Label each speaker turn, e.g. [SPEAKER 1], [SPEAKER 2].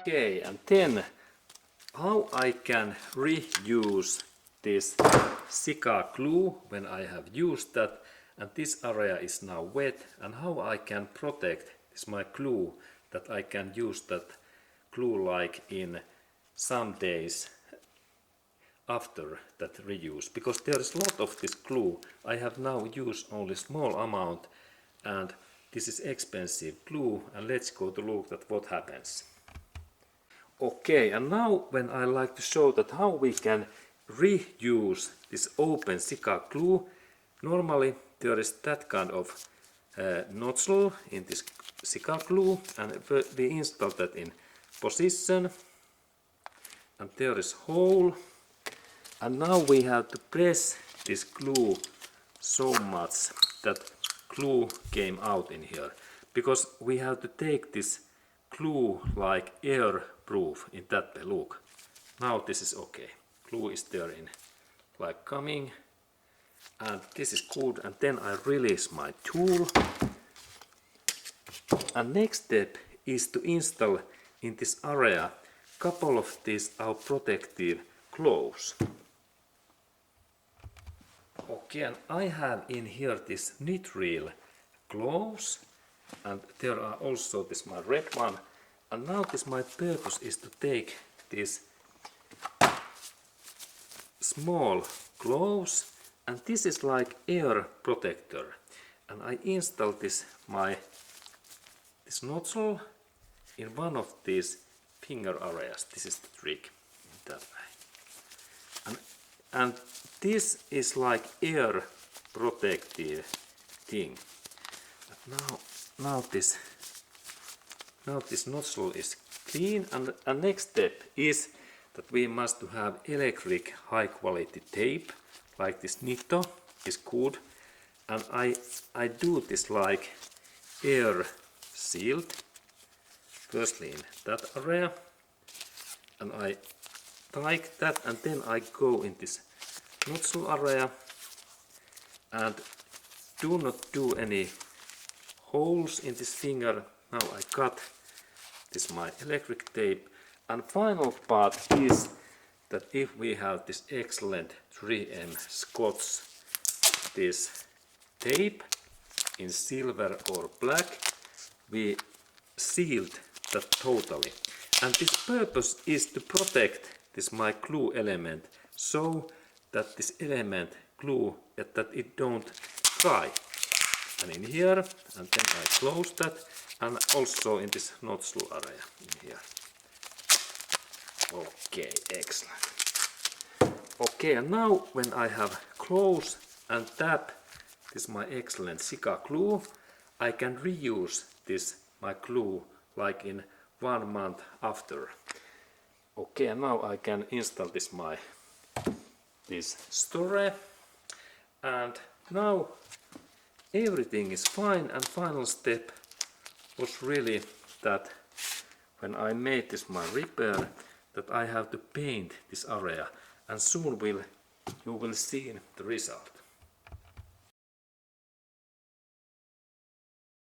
[SPEAKER 1] Okay, and then how I can reuse this Sika glue when I have used that, and this area is now wet, and how I can protect this my glue, that I can use that glue like in some days after that reuse, because there is a lot of this glue. I have now used only small amount, and this is expensive glue, and let's go to look at what happens. Okay, and now when I like to show that how we can reuse this open Sika glue, normally there is that kind of nozzle in this Sika glue, and we install that in position, and there is hole, and now we have to press this glue so much that glue came out in here, because we have to take this glue like air proof in that way. Look, now this is okay, glue is there in like coming, and this is good, and then I release my tool, and next step is to install in this area couple of these our protective gloves. Okay, and I have in here this nitrile gloves, and there are also this my red one, and now this my purpose is to take these small gloves, and this is like air protector, and I install this nozzle in one of these finger areas. This is the trick in that way, and this is like air protective thing. Now this nozzle is clean, and next step is that we must have electric high quality tape, like this Nitto is good, and I do this like air sealed, firstly in that area, and I like that, and then I go in this nozzle area, and do not do any holes in this finger. Now I cut this my electric tape, and final part is that if we have this excellent 3M Scotch, this tape in silver or black, we sealed that totally, and this purpose is to protect this my glue element, so that this element glue that it don't dry. And in here, and then I close that, and also in this nozzle area in here. Okay, excellent. Okay, and now when I have closed and tap this my excellent Sika glue, I can reuse this my glue like in 1 month after. Okay, and now I can install this store, and now everything is fine, and final step was really that when I made this my repair, that I have to paint this area, and soon you will see the result.